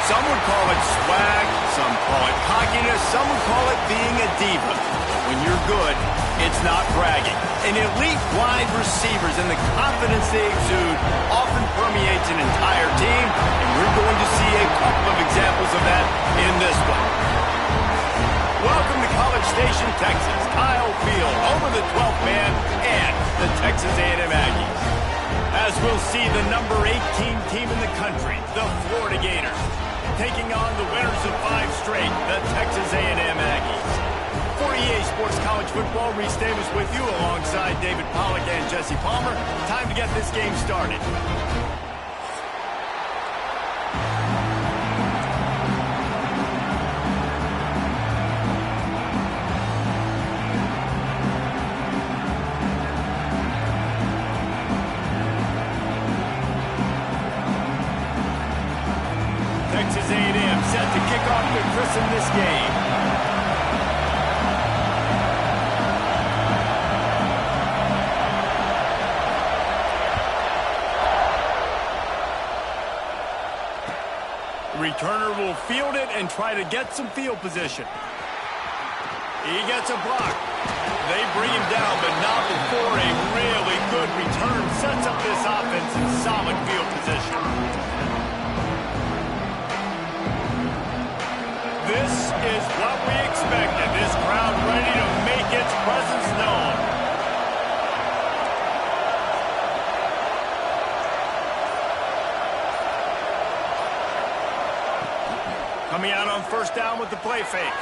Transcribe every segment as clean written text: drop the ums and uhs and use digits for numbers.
Some would call it swag, some call it cockiness, some would call it being a diva. But when you're good, it's not bragging. An elite wide receivers and the confidence they exude often permeates an entire team, and we're going to see a couple of examples of that in this one. Welcome to College Station, Texas. Kyle Field over the 12th man and the Texas A&M Aggies. As we'll see the number 18 team in the country, the Florida Gators, taking on the winners of 5 straight, the Texas A&M Aggies. For EA Sports College Football, Reese Davis with you alongside David Pollack and Jesse Palmer. Time to get this game started. Texas A&M set to kick off to christen this game. The returner will field it and try to get some field position. He gets a block. They bring him down, but not before a really good return sets up this offense in solid field position. This is what we expected. This crowd ready to make its presence known. Coming out on first down with the play fake.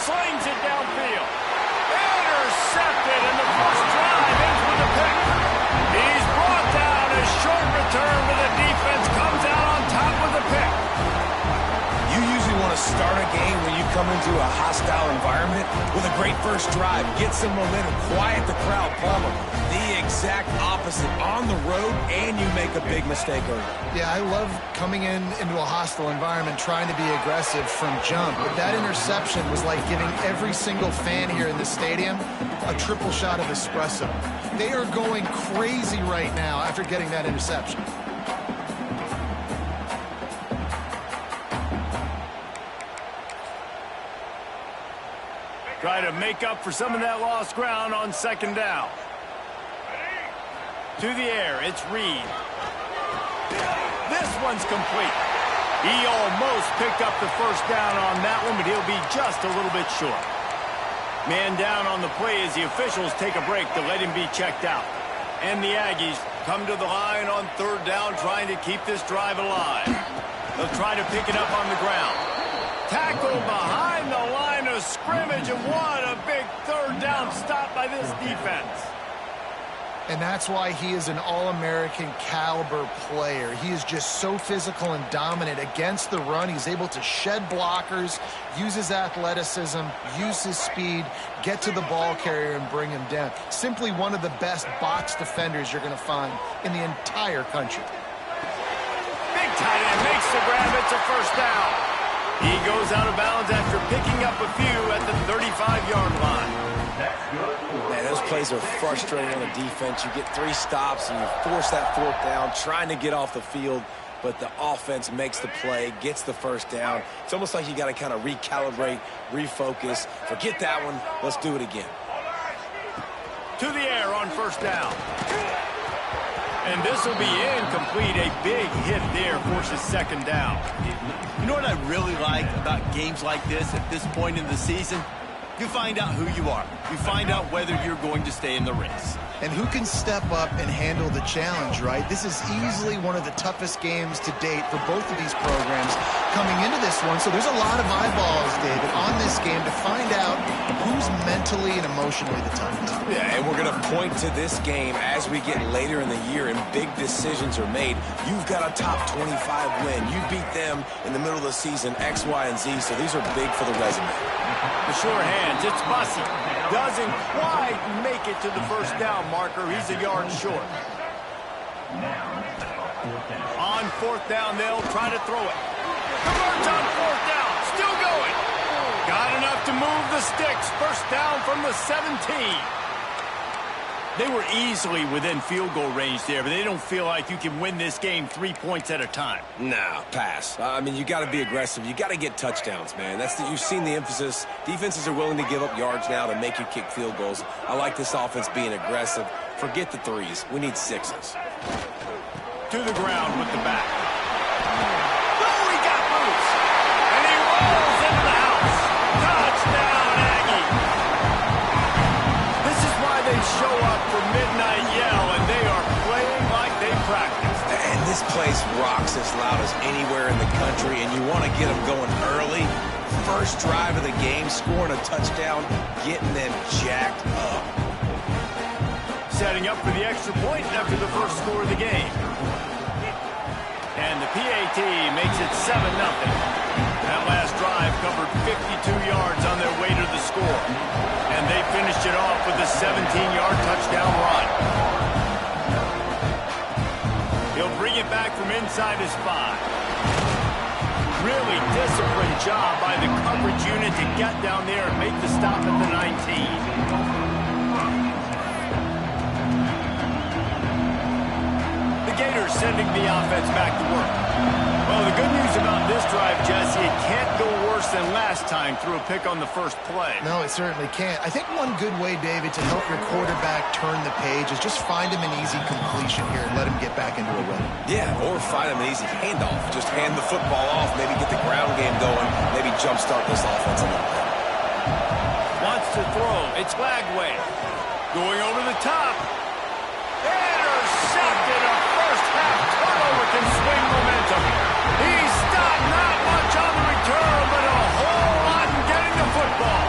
Slings it downfield. Intercepted, and the first drive ends with a pick. He's brought down. A short return, but the defense comes out on top with a pick. You usually want to start a game when you come into a hostile environment with a great first drive. Get some momentum, quiet the crowd, Palmer. The exact opposite on the road, and you make a big mistake early. Yeah, I love coming into a hostile environment, trying to be aggressive from jump. But that interception was like giving every single fan here in the stadium a triple shot of espresso. They are going crazy right now after getting that interception. Try to make up for some of that lost ground on second down. To the air, it's Reed. This one's complete. He almost picked up the first down on that one, but he'll be just a little bit short. Man down on the play as the officials take a break to let him be checked out. And the Aggies come to the line on third down, trying to keep this drive alive. They'll try to pick it up on the ground. Tackle behind the line of scrimmage, and what a big third down stop by this defense. And that's why he is an All-American caliber player. He is just so physical and dominant against the run. He's able to shed blockers, use his athleticism, use his speed, get to the ball carrier and bring him down. Simply one of the best box defenders you're going to find in the entire country. Big tight end makes the grab. It's a first down. He goes out of bounds after picking up a few at the 35-yard line. Man, those plays are frustrating on the defense. You get 3 stops and you force that 4th down, trying to get off the field, but the offense makes the play, gets the first down. It's almost like you got to kind of recalibrate, refocus. Forget that one. Let's do it again. To the air on first down. And this will be incomplete. A big hit there forces second down. You know what I really like about games like this at this point in the season? You find out who you are. You find out whether you're going to stay in the race. And who can step up and handle the challenge, right? This is easily one of the toughest games to date for both of these programs coming into this one. So there's a lot of eyeballs, David, on this game to find out who's mentally and emotionally the toughest. Yeah, and we're going to point to this game as we get later in the year and big decisions are made. You've got a top 25 win. You beat them in the middle of the season, X, Y, and Z, so these are big for the resume. The sure hands, it's Bussey. Doesn't quite make it to the first down marker. He's a yard short. On fourth down, they'll try to throw it. Converts on fourth down. Still going. Got enough to move the sticks. First down from the 17. They were easily within field goal range there, but they don't feel like you can win this game 3 points at a time. Nah, pass. I mean, you got to be aggressive. You got to get touchdowns, man. You've seen the emphasis. Defenses are willing to give up yards now to make you kick field goals. I like this offense being aggressive. Forget the threes. We need sixes. To the ground with the back. Oh, he got loose. And he rolls into the house. Touchdown, Aggie. This is why they show up for Midnight Yell, and they are playing like they practiced. And this place rocks as loud as anywhere in the country, and you want to get them going early. First drive of the game, scoring a touchdown, getting them jacked up. Setting up for the extra point after the first score of the game. And the PAT makes it 7-0. That last drive covered 52 yards on their way to the score. And they finished it off with a 17-yard touchdown run. He'll bring it back from inside his 5. Really disciplined job by the coverage unit to get down there and make the stop at the 19. Gators sending the offense back to work. Well, the good news about this drive, Jesse, it can't go worse than last time through a pick on the first play. No, it certainly can't. I think one good way, David, to help your quarterback turn the page is just find him an easy completion here and let him get back into a run. Yeah, or find him an easy handoff. Just hand the football off, maybe get the ground game going, maybe jumpstart this offense a little bit. Wants to throw. It's Lagway. Going over the top. Intercepted. A first-half turnover can swing momentum. He stopped not much on the return, but a whole lot in getting the football.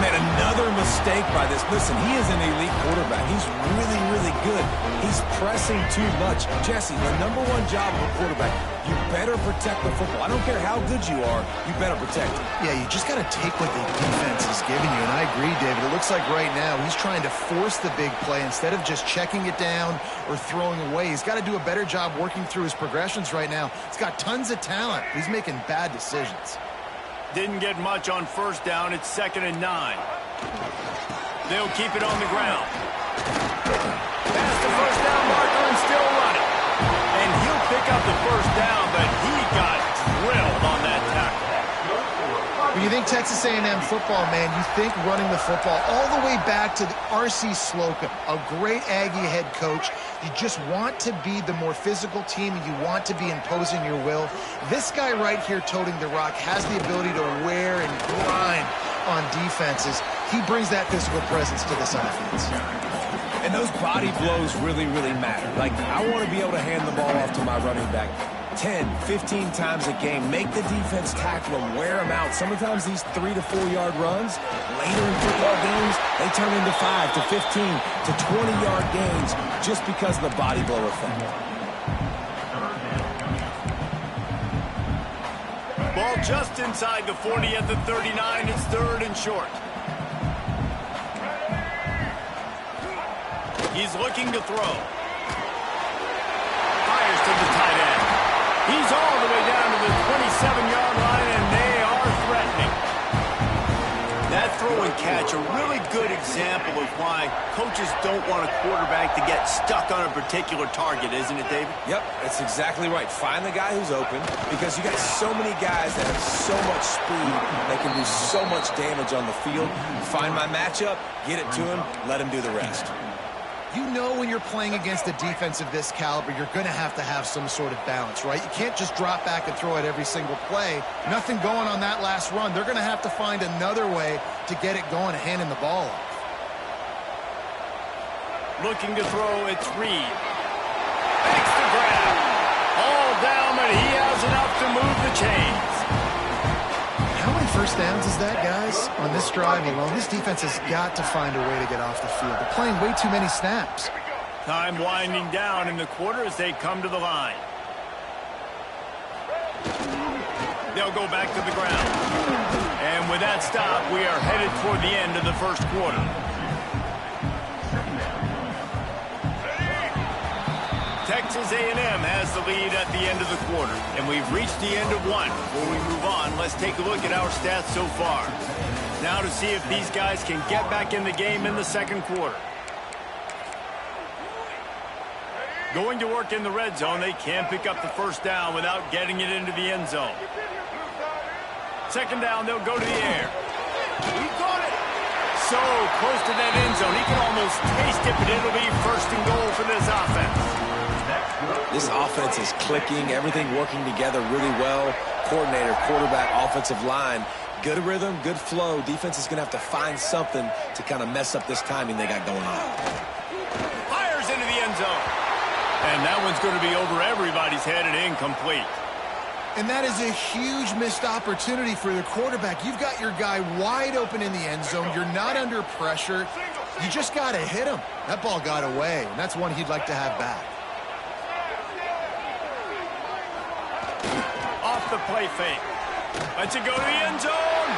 Man, another mistake by this. Listen, he is an elite quarterback. He's really, really good. He's pressing too much. Jesse, the number one job of a quarterback, you better protect the football. I don't care how good you are, you better protect it. Yeah, you just got to take what the defense is giving you, and I agree, David. It looks like right now he's trying to force the big play instead of just checking it down or throwing away. He's got to do a better job working through his progressions right now. He's got tons of talent. He's making bad decisions. Didn't get much on first down. It's 2nd and 9. They'll keep it on the ground. Past the first down marker and still running. And he'll pick up the first down, but he got drilled on that tackle. When you think Texas A&M football, man, you think running the football all the way back to the R.C. Slocum, a great Aggie head coach. You just want to be the more physical team, and you want to be imposing your will. This guy right here toting the rock has the ability to wear and grind on defenses. He brings that physical presence to this offense. And those body blows really, really matter. Like, I want to be able to hand the ball off to my running back 10, 15 times a game. Make the defense tackle them, wear them out. Sometimes these 3 to 4 yard runs, later in football games, they turn into 5 to 15 to 20 yard gains just because of the body blow effect. Ball just inside the 40 at the 39. It's 3rd and short. He's looking to throw. Fires to the tight end. He's all the way down to the 27-yard line, and they are threatening. That throw and catch, a really good example of why coaches don't want a quarterback to get stuck on a particular target, isn't it, David? Yep, that's exactly right. Find the guy who's open, because you got so many guys that have so much speed, they can do so much damage on the field. Find my matchup, get it to him, let him do the rest. You know when you're playing against a defense of this caliber, you're going to have some sort of balance, right? You can't just drop back and throw it every single play. Nothing going on that last run. They're going to have to find another way to get it going and handing the ball off. Looking to throw, it's Reed. Makes the grab. All down, but he has enough to move the chains. How many first downs is that, guys, on this drive alone? This defense has got to find a way to get off the field. They're playing way too many snaps. Time winding down in the quarter as they come to the line. They'll go back to the ground. And with that stop, we are headed toward the end of the first quarter. Texas A&M has the lead at the end of the quarter, and we've reached the end of one. Before we move on, let's take a look at our stats so far. Now to see if these guys can get back in the game in the second quarter. Going to work in the red zone, they can't pick up the first down without getting it into the end zone. Second down, they'll go to the air. He caught it. So close to that end zone. He can almost taste it, but it'll be first and goal for this offense. This offense is clicking, everything working together really well. Coordinator, quarterback, offensive line. Good rhythm, good flow. Defense is going to have to find something to kind of mess up this timing they got going on. Fires into the end zone. And that one's going to be over everybody's head and incomplete. And that is a huge missed opportunity for the quarterback. You've got your guy wide open in the end zone. You're not under pressure. You just got to hit him. That ball got away, and that's one he'd like to have back. Off the play fake. Lets it go to the end zone.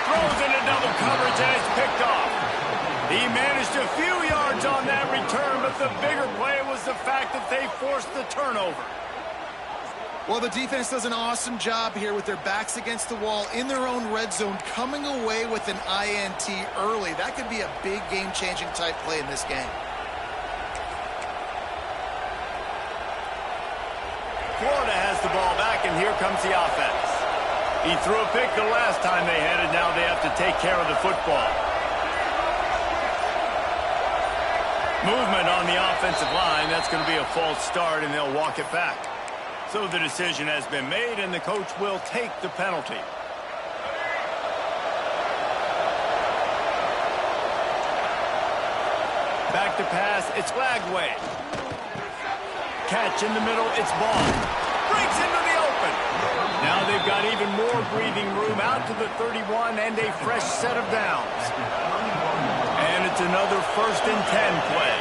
Throws into double coverage, and it's picked off. He managed a few yards on that return, but the bigger play was the fact that they forced the turnover. Well, the defense does an awesome job here with their backs against the wall in their own red zone, coming away with an INT early. That could be a big game-changing type play in this game. Florida has the ball back, and here comes the offense. He threw a pick the last time they had it. Now they have to take care of the football. Movement on the offensive line. That's going to be a false start, and they'll walk it back. So the decision has been made, and the coach will take the penalty. Back to pass. It's Lagway. Catch in the middle. It's Ball. Breaks into the open. Now they've got even more breathing room out to the 31 and a fresh set of downs. And it's another 1st and 10 play.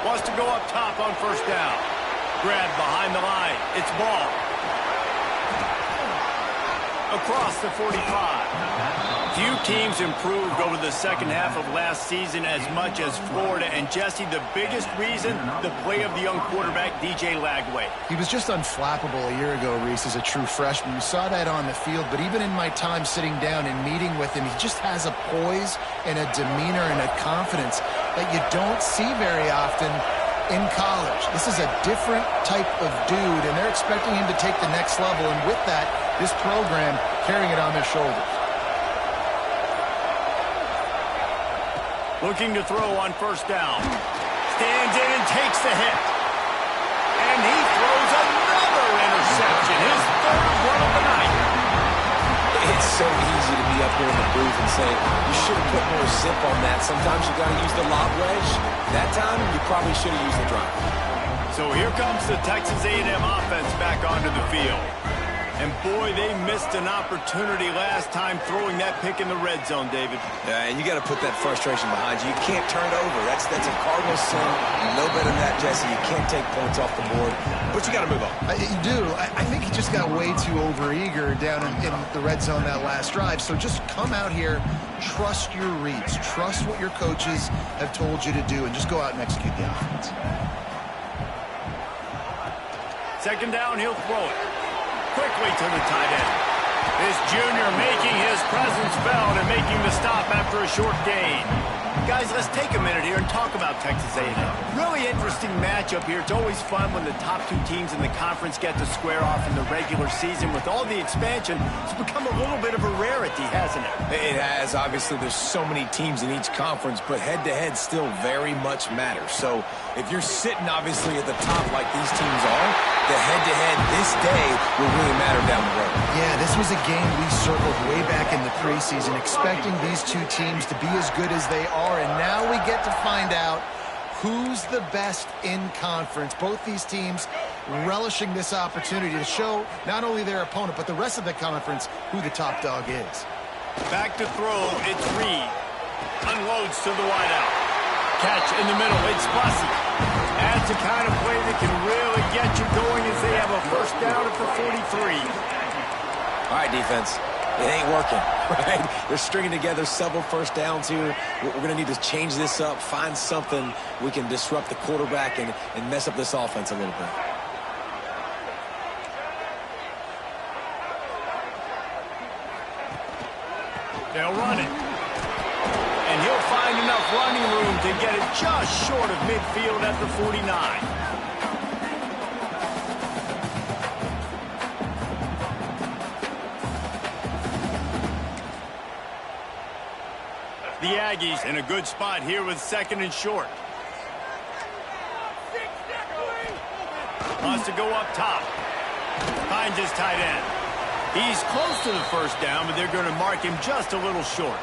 Wants to go up top on first down. Grab behind the line. It's Ball. Across the 45. Few teams improved over the second half of last season as much as Florida. And, Jesse, the biggest reason, the play of the young quarterback, DJ Lagway. He was just unflappable a year ago, Reese, as a true freshman. We saw that on the field, but even in my time sitting down and meeting with him, he just has a poise and a demeanor and a confidence that you don't see very often in college. This is a different type of dude, and they're expecting him to take the next level, and with that, this program carrying it on their shoulders. Looking to throw on first down. Stands in and takes the hit. And he throws another interception. His third one of the night. It's so easy to be up here in the booth and say, you should have put more zip on that. Sometimes you got to use the lob wedge. That time, you probably should have used the drive. So here comes the Texas A&M offense back onto the field. And, boy, they missed an opportunity last time throwing that pick in the red zone, David. And you got to put that frustration behind you. You can't turn it over. That's a cardinal sin. No better than that, Jesse. You can't take points off the board. But you got to move on. You do. I think he just got way too overeager down in the red zone that last drive. So just come out here, trust your reads, trust what your coaches have told you to do, and just go out and execute the offense. Second down, he'll throw it. Quickly to the tight end. This junior making his presence felt and making the stop after a short gain. Guys, let's take a minute here and talk about Texas A&M. Really interesting matchup here. It's always fun when the top two teams in the conference get to square off in the regular season. With all the expansion, it's become a little bit of a rarity, hasn't it? It has. Obviously, there's so many teams in each conference, but head-to-head still very much matters. So if you're sitting, obviously, at the top like these teams are, the head-to-head this day will really matter down the road. Yeah, this was a game we circled way back in the preseason, expecting these two teams to be as good as they are, and now we get to find out who's the best in conference. Both these teams relishing this opportunity to show not only their opponent, but the rest of the conference who the top dog is. Back to throw, it's Reed. Unloads to the wideout. Catch in the middle, it's Bussey. That's the kind of play that can really get you going as they have a first down at the 43. All right, defense. It ain't working, right? They're stringing together several first downs here. We're going to need to change this up, find something we can disrupt the quarterback and mess up this offense a little bit. They'll run it. And he'll find enough running room to get it just short of midfield at the 49. The Aggies in a good spot here with 2nd and short. Wants to go up top. Finds his tight end. He's close to the first down, but they're going to mark him just a little short.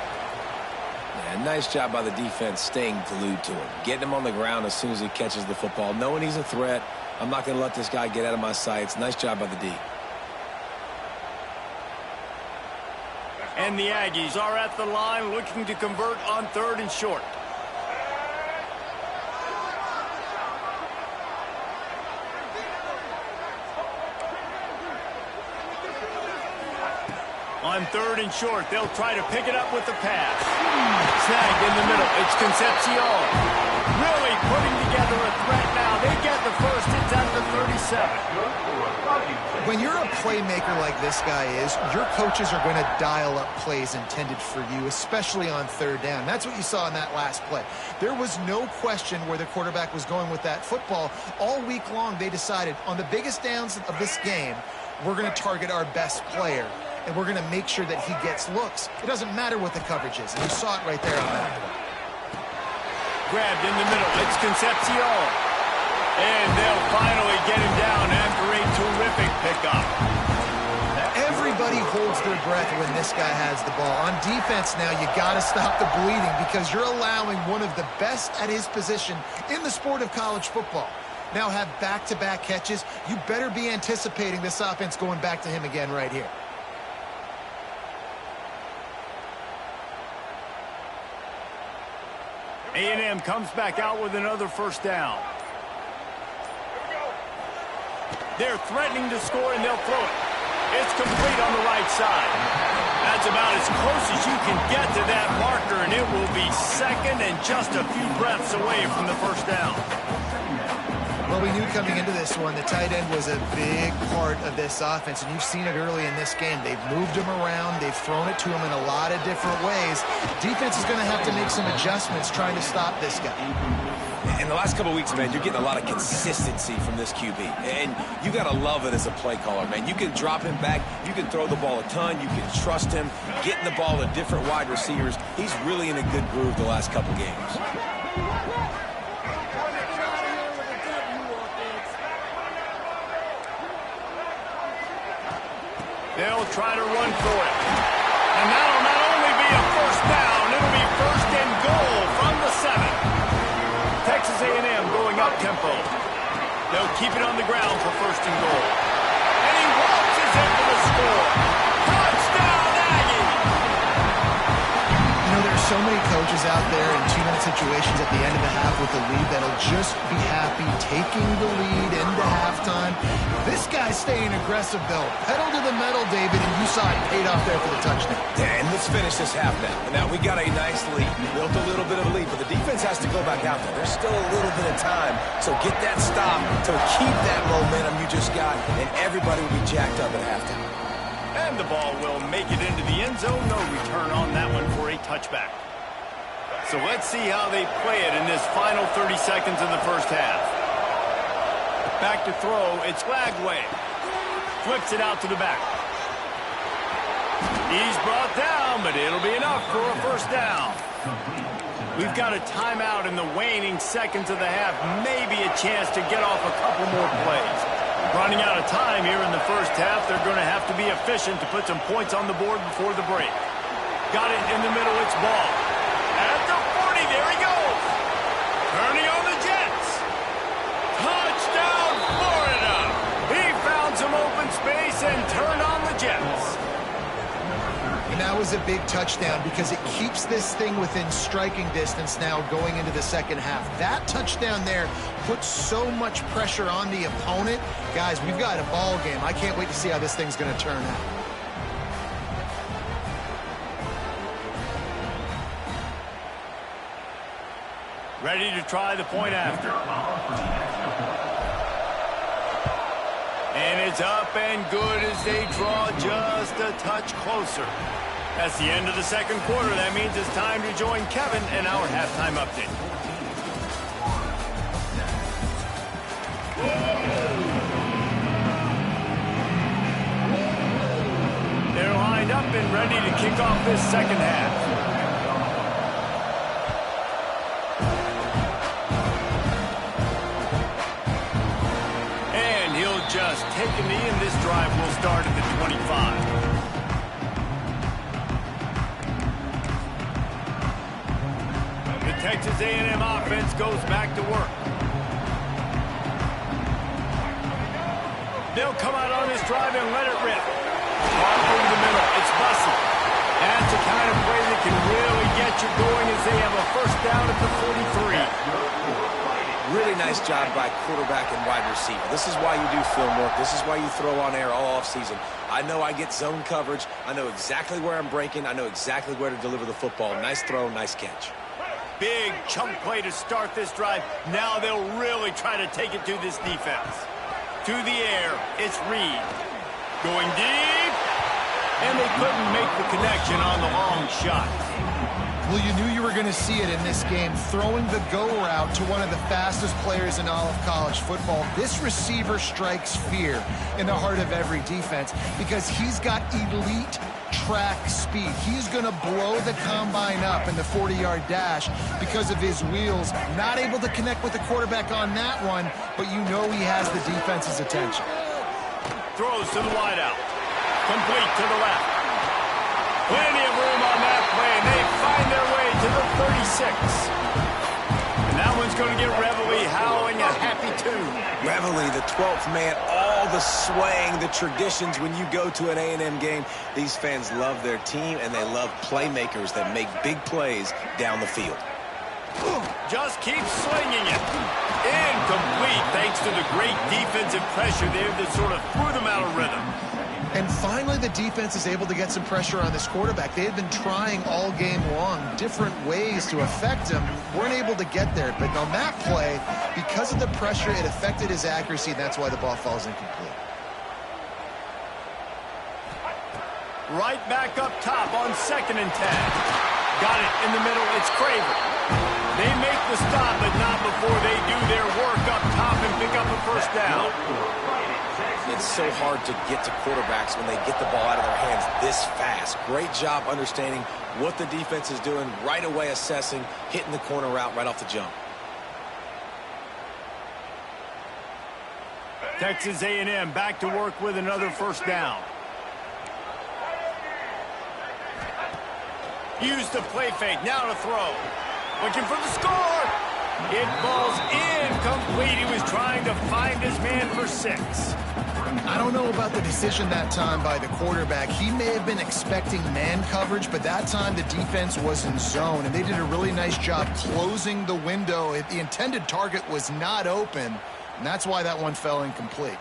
Yeah, nice job by the defense staying glued to him. Getting him on the ground as soon as he catches the football. Knowing he's a threat, I'm not going to let this guy get out of my sights. Nice job by the D. And the Aggies are at the line looking to convert on 3rd and short. On 3rd and short, they'll try to pick it up with the pass. Snagged in the middle. It's Concepcion. Really putting together a threat now. They get the first. It's at the 37. When you're a playmaker like this guy is, your coaches are going to dial up plays intended for you, especially on 3rd down. That's what you saw in that last play. There was no question where the quarterback was going with that football. All week long, they decided on the biggest downs of this game, we're going to target our best player, and we're going to make sure that he gets looks. It doesn't matter what the coverage is, and you saw it right there on that play. Grabbed in the middle. It's Concepcion. And they'll finally get him down after a terrific pickup. Everybody holds their breath when this guy has the ball. On defense now, you got to stop the bleeding because you're allowing one of the best at his position in the sport of college football. Now have back-to-back catches. You better be anticipating this offense going back to him again right here. A&M comes back out with another first down. They're threatening to score, and they'll throw it. It's complete on the right side. That's about as close as you can get to that marker, and it will be 2nd and just a few breaths away from the first down. Well, we knew coming into this one, the tight end was a big part of this offense, and you've seen it early in this game. They've moved him around. They've thrown it to him in a lot of different ways. Defense is going to have to make some adjustments trying to stop this guy. In the last couple of weeks, man, you're getting a lot of consistency from this QB. And you got to love it as a play caller, man. You can drop him back. You can throw the ball a ton. You can trust him, getting the ball to different wide receivers. He's really in a good groove the last couple games. They'll try to run for it. And that'll not only be a first down, it'll be 1st and goal from the 7. Texas A&M going up tempo. They'll keep it on the ground for 1st and goal. And he waltzes in for the score. Touchdown, Aggie! You know, there's so many coaches out there in 2-minute situations at the end of the half with the lead that'll just be happy taking the lead into halftime. This guy's staying aggressive, though. Pedal to the metal, David, and you saw it paid off there for the touchdown. Yeah, and let's finish this half now. Now, we got a nice lead. We built a little bit of a lead, but the defense has to go back out there. There's still a little bit of time, so get that stop to keep that momentum you just got, and everybody will be jacked up at halftime. And the ball will make it into the end zone. No return on that one for a touchback. So let's see how they play it in this final 30 seconds of the first half. Back to throw. It's Lagway. Flips it out to the back. He's brought down, but it'll be enough for a first down. We've got a timeout in the waning seconds of the half. Maybe a chance to get off a couple more plays. Running out of time here in the first half. They're going to have to be efficient to put some points on the board before the break. Got it in the middle. It's Ball. At the 40, there he goes. Turning on the Jets. Touchdown, Florida. He found some open space and turned on the Jets. And that was a big touchdown because it keeps this thing within striking distance now going into the second half. That touchdown there puts so much pressure on the opponent. Guys, we've got a ball game. I can't wait to see how this thing's going to turn out. Ready to try the point after. And it's up and good as they draw just a touch closer. That's the end of the second quarter. That means it's time to join Kevin in our halftime update. They're lined up and ready to kick off this second half. just take a knee, and this drive will start at the 25. The Texas A&M offense goes back to work. They'll come out on this drive and let it rip. Walk over the middle. It's Bussey. That's the kind of play that can really get you going as they have a first down at the 43. Really nice job by quarterback and wide receiver. This is why you do film work. This is why you throw on air all offseason. I know I get zone coverage. I know exactly where I'm breaking. I know exactly where to deliver the football. Nice throw, nice catch. Big chunk play to start this drive. Now they'll really try to take it to this defense. To the air, it's Reed. Going deep. And they couldn't make the connection on the long shot. Well, you knew you were going to see it in this game, throwing the go route to one of the fastest players in all of college football. This receiver strikes fear in the heart of every defense because he's got elite track speed. He's going to blow the combine up in the 40-yard dash because of his wheels. Not able to connect with the quarterback on that one, but you know he has the defense's attention. Throws to the wideout. Complete to the left. Plenty of room on that play, and they find their way to the 36. And that one's going to get Reveille howling a happy tune. Reveille, the 12th man, all the swaying, the traditions when you go to an A&M game. These fans love their team, and they love playmakers that make big plays down the field. Just keep slinging it. Incomplete, thanks to the great defensive pressure there that sort of threw them out of rhythm. And finally, the defense is able to get some pressure on this quarterback. They had been trying all game long different ways to affect him. Weren't able to get there. But on that play, because of the pressure, it affected his accuracy, and that's why the ball falls incomplete. Right back up top on 2nd and 10. Got it in the middle. It's Craver. They make the stop, but not before they do their work up top and pick up a first down. It's so hard to get to quarterbacks when they get the ball out of their hands this fast. Great job understanding what the defense is doing, right away assessing, hitting the corner route right off the jump. Texas A&M back to work with another first down. Used the play fake, now to throw. Looking for the score. It falls incomplete. He was trying to find his man for 6. I don't know about the decision that time by the quarterback. He may have been expecting man coverage, but that time the defense was in zone, and they did a really nice job closing the window. The intended target was not open, and that's why that one fell incomplete.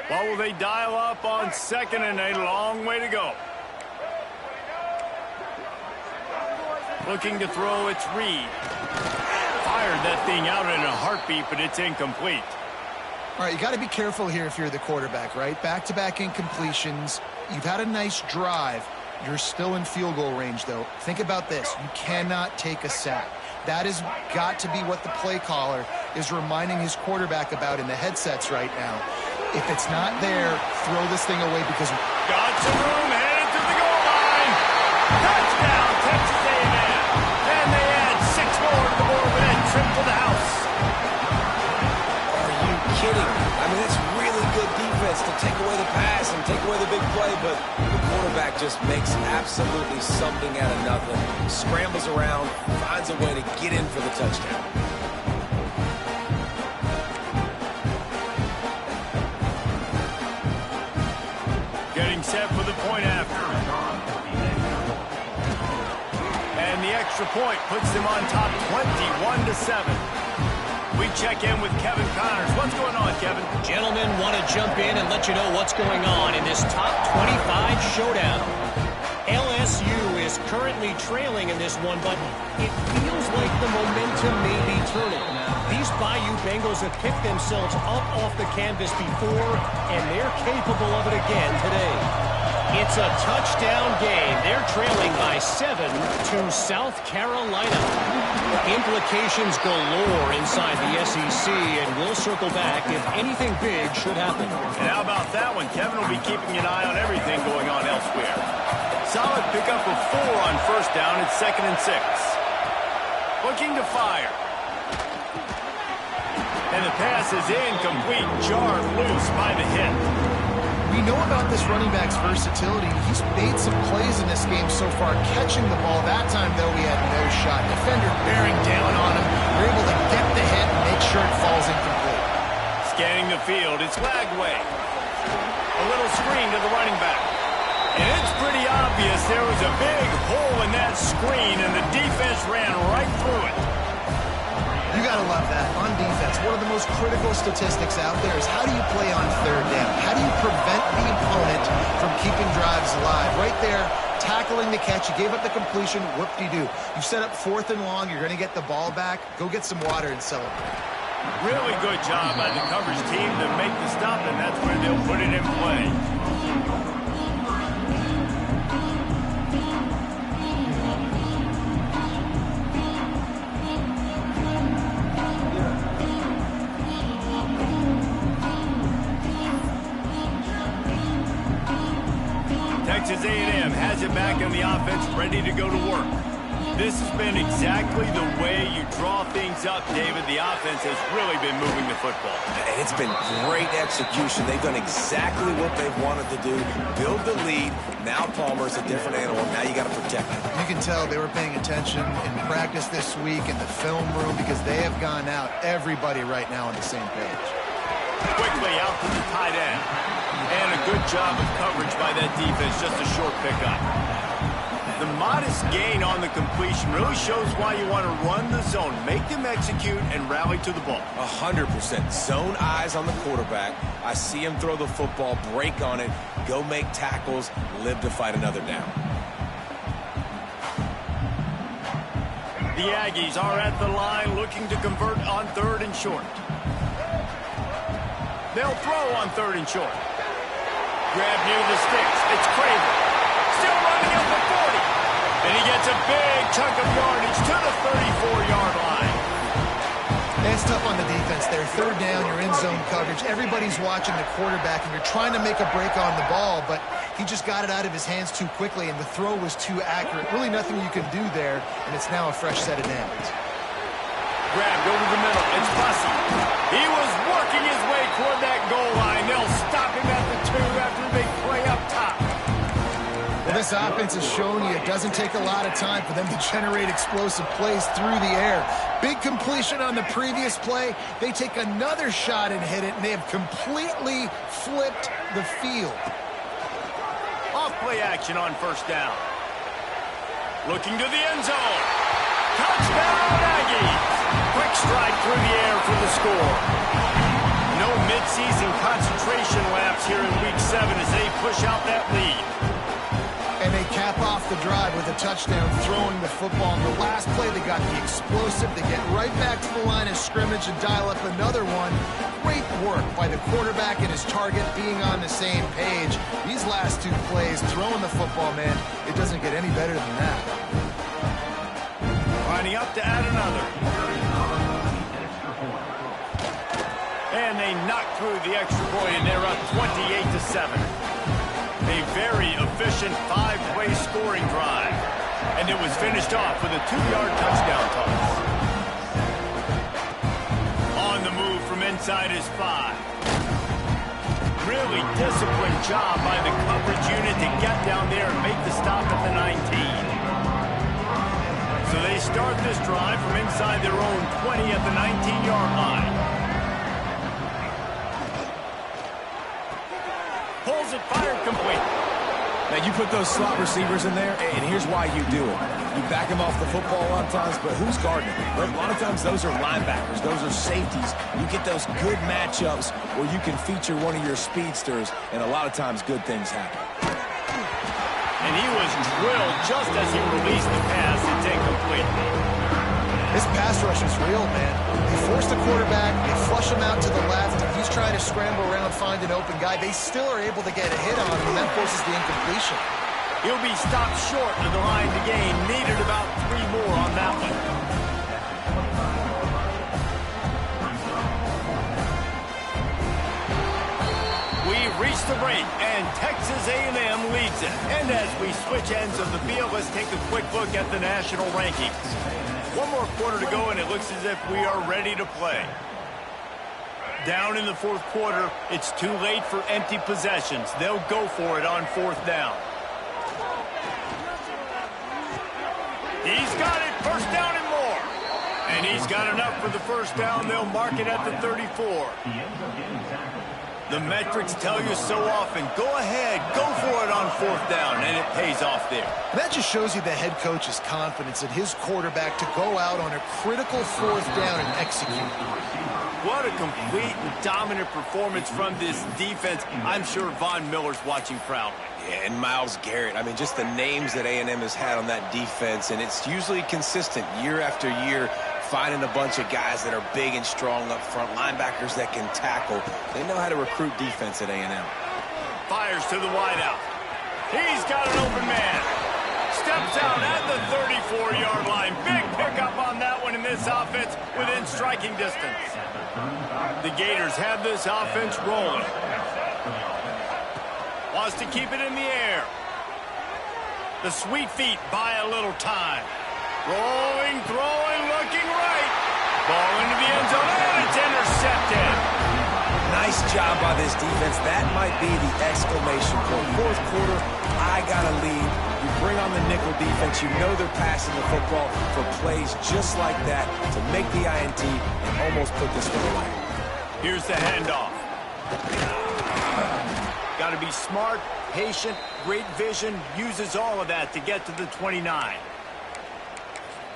What will they dial up on 2nd and a long way to go? Looking to throw, it's Reed. Fired that thing out in a heartbeat, but it's incomplete. All right, you got to be careful here if you're the quarterback, right? Back-to-back incompletions. You've had a nice drive. You're still in field goal range, though. Think about this. You cannot take a sack. That has got to be what the play caller is reminding his quarterback about in the headsets right now. If it's not there, throw this thing away because... Got some room, headed to the goal line. Touchdown, Texas A&M. And they add 6 more to the board with that trip to the house. Are you kidding me? I mean, it's really good defense to take away the pass and take away the big play, but the quarterback just makes absolutely something out of nothing. Scrambles around, finds a way to get in for the touchdown. Set for the point after. And the extra point puts them on top 21-7. We check in with Kevin Connors. What's going on, Kevin? Gentlemen, want to jump in and let you know what's going on in this top 25 showdown. LSU is currently trailing in this one, but it feels like the momentum may be turning. These Bayou Bengals have picked themselves up off the canvas before, and they're capable of it again today. It's a touchdown game. They're trailing by 7 to South Carolina. Implications galore inside the SEC, and we'll circle back if anything big should happen. And how about that one? Kevin will be keeping an eye on everything going on elsewhere. Solid pickup of 4 on first down. It's 2nd and 6. Looking to fire. And the pass is incomplete, jarred loose by the hit. We know about this running back's versatility. He's made some plays in this game so far, catching the ball. That time, though, he had no shot. Defender bearing down on him. They're able to get the hit and make sure it falls incomplete. Scanning the field, it's Lagway. A little screen to the running back. And it's pretty obvious there was a big hole in that screen, and the defense ran right through it. You got to love that. On defense, one of the most critical statistics out there is how do you play on third down? How do you prevent the opponent from keeping drives alive? Right there, tackling the catch. You gave up the completion. Whoop-de-doo. You set up 4th and long. You're going to get the ball back. Go get some water and celebrate. Really good job by the coverage team to make the stop, and that's where they'll put it in play. Texas A&M has it back on the offense, ready to go to work. This has been exactly the way you draw things up, David. The offense has really been moving the football. It's been great execution. They've done exactly what they've wanted to do. Build the lead. Now Palmer's a different animal. Now you got to protect it. You can tell they were paying attention in practice this week in the film room because they have gone out, everybody right now on the same page. Quickly out to the tight end. And a good job of coverage by that defense. Just a short pickup. The modest gain on the completion really shows why you want to run the zone. Make them execute and rally to the ball. 100%. Zone eyes on the quarterback. I see him throw the football, break on it, go make tackles, live to fight another down. The Aggies are at the line looking to convert on 3rd and short. They'll throw on 3rd and short. Grab near the sticks. It's Craven. Still running up the 40. And he gets a big chunk of yardage to the 34-yard line. And it's tough on the defense there. 3rd down, you're in zone coverage. Everybody's watching the quarterback, and you're trying to make a break on the ball, but he just got it out of his hands too quickly, and the throw was too accurate. Really nothing you can do there, and it's now a fresh set of downs. Grabbed over the middle. It's Bussey. He was working his way toward that goal line. They'll stop him at the 2 after the big play up top. Well, this offense has shown you it doesn't take a lot of time for them to generate explosive plays through the air. Big completion on the previous play. They take another shot and hit it, and they have completely flipped the field. Off play action on 1st down. Looking to the end zone. Touchdown, Aggies. Quick strike through the air for the score. No midseason concentration laps here in Week 7 as they push out that lead. And they cap off the drive with a touchdown throwing the football. In the last play, they got the explosive. They get right back to the line of scrimmage and dial up another one. Great work by the quarterback and his target being on the same page. These last 2 plays, throwing the football, man, it doesn't get any better than that. Lining up to add another. And they knock through the extra point, and they're up 28-7. A very efficient 5-play scoring drive. And it was finished off with a 2-yard touchdown toss. On the move from inside his 5. Really disciplined job by the coverage unit to get down there and make the stop at the 19. So they start this drive from inside their own 20 at the 19-yard line. Pulls it, fired, complete. Now, you put those slot receivers in there, and here's why you do it. You back them off the football a lot of times, but who's guarding them? A lot of times, those are linebackers. Those are safeties. You get those good matchups where you can feature one of your speedsters, and a lot of times, good things happen. And he was drilled just as he released the pass. It's incomplete. This pass rush is real, man. They force the quarterback, they flush him out to the left, and he's trying to scramble around, find an open guy. They still are able to get a hit on him, and that forces the incompletion. He'll be stopped short of the line to gain. Needed about 3 more on that one. We've reached the break, and Texas A&M leads it. And as we switch ends of the field, let's take a quick look at the national rankings. One more quarter to go, and it looks as if we are ready to play. Down in the fourth quarter, it's too late for empty possessions. They'll go for it on fourth down. He's got it, first down and more. And he's got enough for the first down. They'll mark it at the 34. The metrics tell you so often, go ahead, go for it on fourth down, and it pays off there. That just shows you the head coach's confidence in his quarterback to go out on a critical fourth down and execute. What a complete and dominant performance from this defense. I'm sure Von Miller's watching proudly. Yeah, and Myles Garrett. I mean, just the names that A&M has had on that defense, and it's usually consistent year after year, finding a bunch of guys that are big and strong up front, linebackers that can tackle. They know how to recruit defense at A&M. Fires to the wideout. He's got an open man. Steps out at the 34-yard line. Big pickup on that one in this offense within striking distance. The Gators have this offense rolling. Wants to keep it in the air. The sweet feet buy a little time. Rolling, throwing, looking right. Ball into the end zone, and it's intercepted. Nice job by this defense. That might be the exclamation point. Fourth quarter, I got a lead. You bring on the nickel defense. You know they're passing the football for plays just like that to make the INT and almost put this one away. Here's the handoff. Got to be smart, patient, great vision. Uses all of that to get to the 29.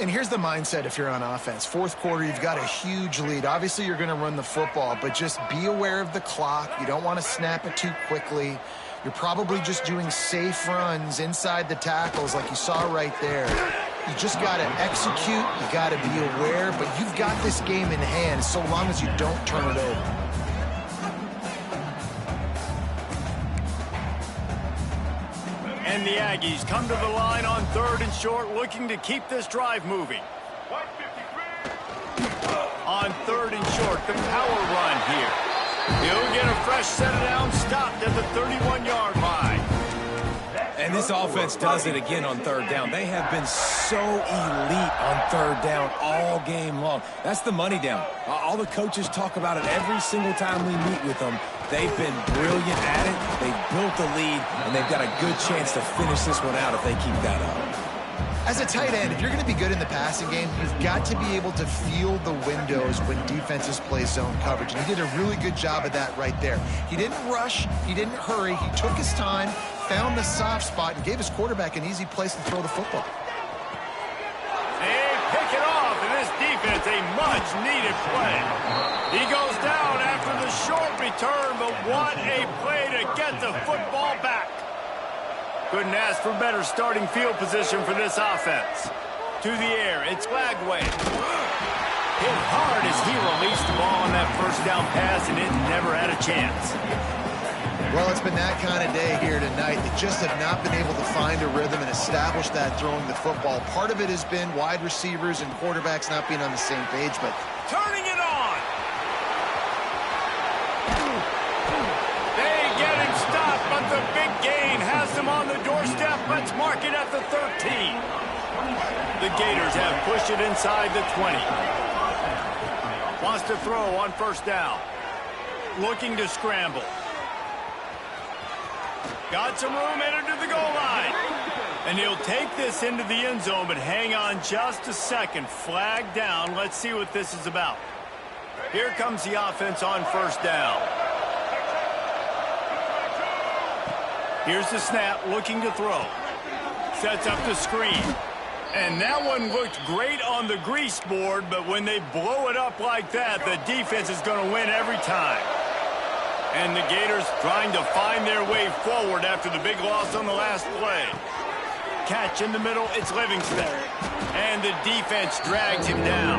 And here's the mindset if you're on offense. Fourth quarter, you've got a huge lead. Obviously, you're going to run the football, but just be aware of the clock. You don't want to snap it too quickly. You're probably just doing safe runs inside the tackles like you saw right there. You just got to execute. You got to be aware, but you've got this game in hand so long as you don't turn it over. And the Aggies come to the line on third and short, looking to keep this drive moving. On third and short, the power run here. He'll get a fresh set down, stopped at the 31-yard line. And this offense does it again on third down. They have been so elite on third down all game long. That's the money down. All the coaches talk about it every single time we meet with them. They've been brilliant at it. They've built the lead, and they've got a good chance to finish this one out if they keep that up. As a tight end, if you're going to be good in the passing game, you've got to be able to feel the windows when defenses play zone coverage. And he did a really good job of that right there. He didn't rush. He didn't hurry. He took his time, found the soft spot, and gave his quarterback an easy place to throw the football. They pick it off, and this defense, a much-needed play. He goes down after the short return, but what a play to get the football back. Couldn't ask for better starting field position for this offense. To the air, it's Lagway. Hit hard as he released the ball on that first down pass, and it never had a chance. Well, it's been that kind of day here tonight. They just have not been able to find a rhythm and establish that throwing the football. Part of it has been wide receivers and quarterbacks not being on the same page, but turning it on. They get him stopped, but the big gain has them on the doorstep. Let's mark it at the 13. The Gators have pushed it inside the 20. Wants to throw on first down. Looking to scramble. Got some room, headed to the goal line. And he'll take this into the end zone, but hang on just a second. Flag down. Let's see what this is about. Here comes the offense on first down. Here's the snap, looking to throw. Sets up the screen. And that one looked great on the grease board, but when they blow it up like that, the defense is going to win every time. And the Gators trying to find their way forward after the big loss on the last play. Catch in the middle, it's Livingston. And the defense drags him down.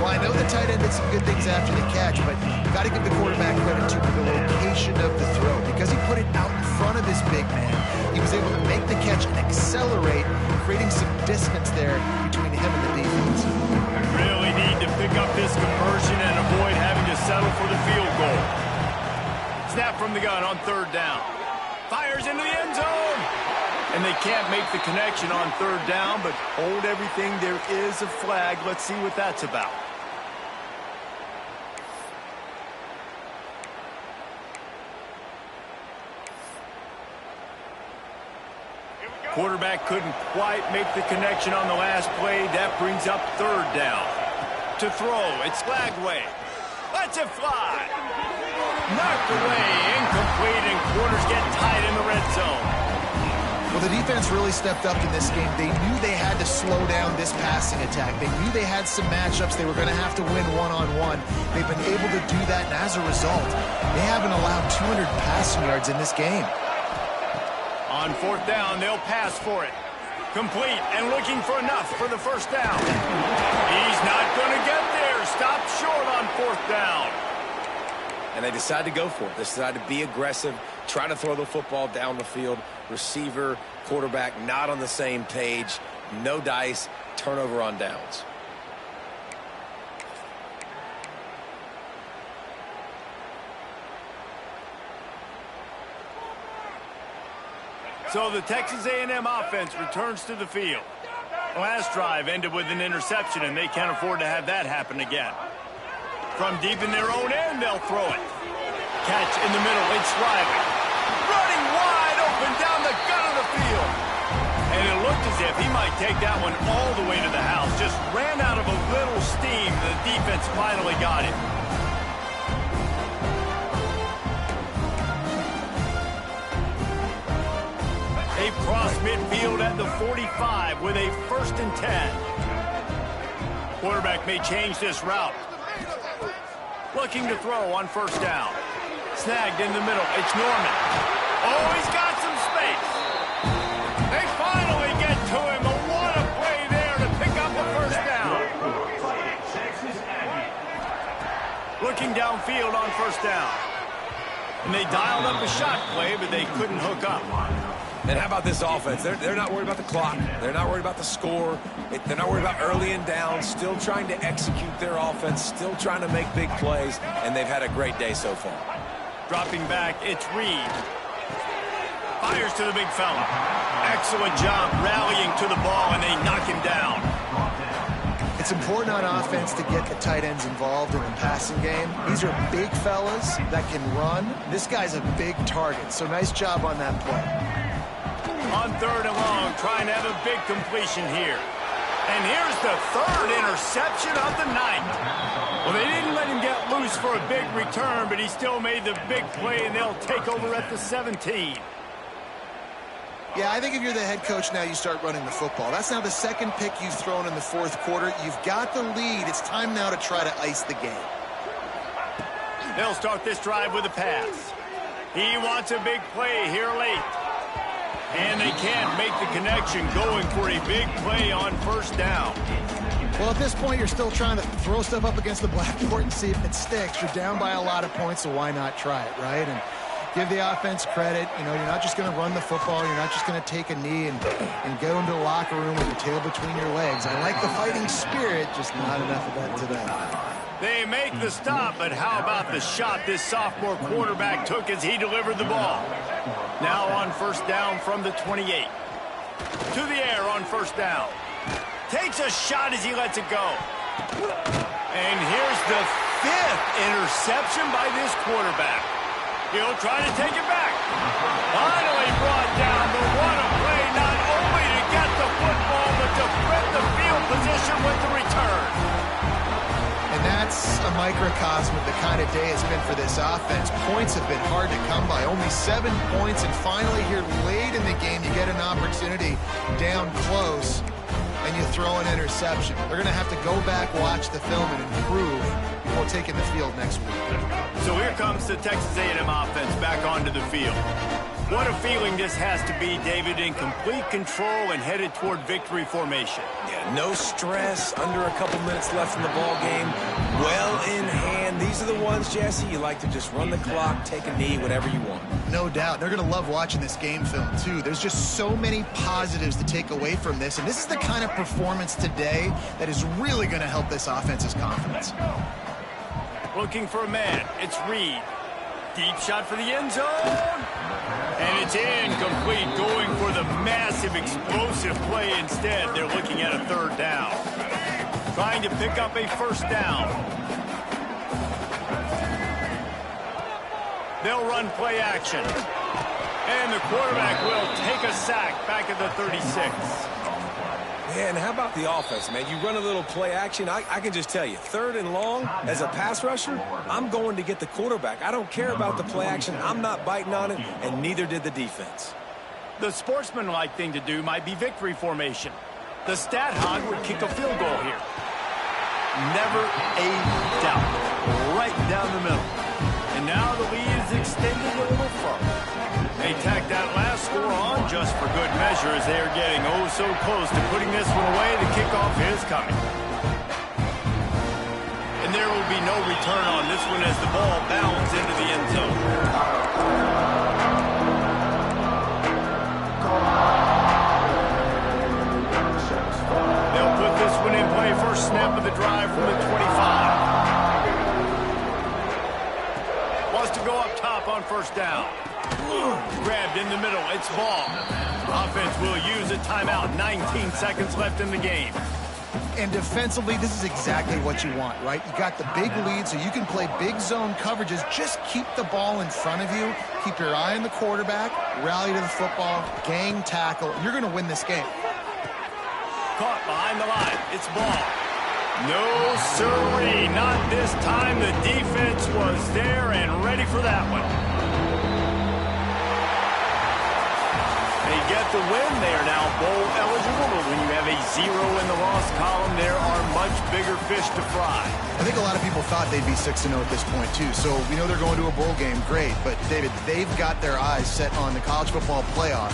Well, I know the tight end did some good things after the catch, but got to give the quarterback credit too for the location of the throw. Because he put it out in front of his big man, he was able to make the catch and accelerate, creating some distance there between him and the defense. Really need to pick up this conversion and avoid having to settle for the field goal. Snap from the gun on third down. Fires into the end zone. And they can't make the connection on third down, but hold everything. There is a flag. Let's see what that's about. Quarterback couldn't quite make the connection on the last play. That brings up third down. To throw, it's Lagway. Lets it fly. Knocked away, incomplete, and quarters get tied in the red zone. Well, the defense really stepped up in this game. They knew they had to slow down this passing attack. They knew they had some matchups they were going to have to win one-on-one. They've been able to do that, and as a result, they haven't allowed 200 passing yards in this game. On fourth down, they'll pass for it. Complete and looking for enough for the first down. He's not going to get there. Stopped short on fourth down. And they decide to go for it. They decide to be aggressive, try to throw the football down the field. Receiver, quarterback, not on the same page. No dice. Turnover on downs. So the Texas A&M offense returns to the field. Last drive ended with an interception, and they can't afford to have that happen again. From deep in their own end, they'll throw it. Catch in the middle, it's Riley. Running wide open down the gut of the field. And it looked as if he might take that one all the way to the house. Just ran out of a little steam. The defense finally got it. They cross midfield at the 45 with a 1st and 10. Quarterback may change this route. Looking to throw on first down. Snagged in the middle. It's Norman. Oh, he's got some space. They finally get to him. But what a play there to pick up the first down. Looking downfield on first down. And they dialed up a shot play, but they couldn't hook up. And how about this offense? They're not worried about the clock. They're not worried about the score. They're not worried about early and down. Still trying to execute their offense. Still trying to make big plays. And they've had a great day so far. Dropping back, it's Reed. Fires to the big fella. Excellent job rallying to the ball, and they knock him down. It's important on offense to get the tight ends involved in the passing game. These are big fellas that can run. This guy's a big target, so nice job on that play. On third and long, trying to have a big completion here. And here's the third interception of the night. Well, they didn't let him get loose for a big return, but he still made the big play, and they'll take over at the 17. Yeah, I think if you're the head coach now, you start running the football. That's now the second pick you've thrown in the fourth quarter. You've got the lead. It's time now to try to ice the game. They'll start this drive with a pass. He wants a big play here late. And they can't make the connection, going for a big play on first down. Well, at this point, you're still trying to throw stuff up against the blackboard and see if it sticks. You're down by a lot of points, so why not try it, right? And give the offense credit. You know, you're not just going to run the football. You're not just going to take a knee and go into the locker room with your tail between your legs. I like the fighting spirit, just not enough of that today. They make the stop, but how about the shot this sophomore quarterback took as he delivered the ball? Now on first down from the 28. To the air on first down. Takes a shot as he lets it go. And here's the 5th interception by this quarterback. He'll try to take it back. Finally brought down, but what a play, not only to get the football, but to flip the field position with the return. And that's a microcosm of the kind of day it's been for this offense. Points have been hard to come by. Only 7 points, and finally here late in the game, you get an opportunity down close, and you throw an interception. They're going to have to go back, watch the film, and improve before taking the field next week. So here comes the Texas A&M offense back onto the field. What a feeling this has to be, David, in complete control and headed toward victory formation. Yeah, no stress, under a couple minutes left in the ball game, well in hand. These are the ones, Jesse, you like to just run the clock, take a knee, whatever you want. No doubt. They're going to love watching this game film, too. There's just so many positives to take away from this, and this is the kind of performance today that is really going to help this offense's confidence. Looking for a man. It's Reed. Deep shot for the end zone. And it's incomplete, going for the massive explosive play instead. They're looking at a third down. Trying to pick up a first down. They'll run play action. And the quarterback will take a sack back at the 36. Man, how about the offense, man? You run a little play action. I can just tell you, 3rd and long, as a pass rusher, I'm going to get the quarterback. I don't care about the play action. I'm not biting on it, and neither did the defense. The sportsmanlike thing to do might be victory formation. The stat hog would kick a field goal here. Never a doubt. Right down the middle. And now the lead is extended a little further. They tack that last score on just for good measure as they are getting oh so close to putting this one away. The kickoff is coming. And there will be no return on this one as the ball bounds into the end zone. They'll put this one in play. First snap of the drive from the 25. Wants to go up top on first down. Grabbed in the middle. It's ball. Offense will use a timeout. 19 seconds left in the game. And defensively, this is exactly what you want, right? You got the big lead, so you can play big zone coverages. Just keep the ball in front of you. Keep your eye on the quarterback. Rally to the football. Gang tackle. You're going to win this game. Caught behind the line. It's ball. No, sirree. Not this time. The defense was there and ready for that one. They get the win. They are now bowl eligible, but when you have a 0 in the loss column, there are much bigger fish to fry. I think a lot of people thought they'd be 6-0 at this point, too. So we know they're going to a bowl game. Great. But, David, they've got their eyes set on the college football playoff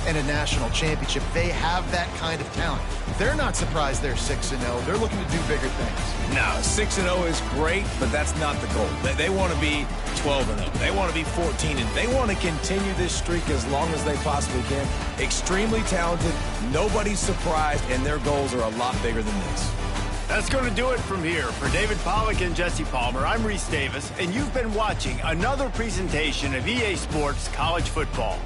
and a national championship. They have that kind of talent. They're not surprised they're 6-0. They're looking to do bigger things. No, 6-0 is great, but that's not the goal. They want to be 12-0. They want to be 14-0. They want to continue this streak as long as they possibly can. Extremely talented. Nobody's surprised, and their goals are a lot bigger than this. That's going to do it from here. For David Pollack and Jesse Palmer, I'm Reese Davis, and you've been watching another presentation of EA Sports College Football.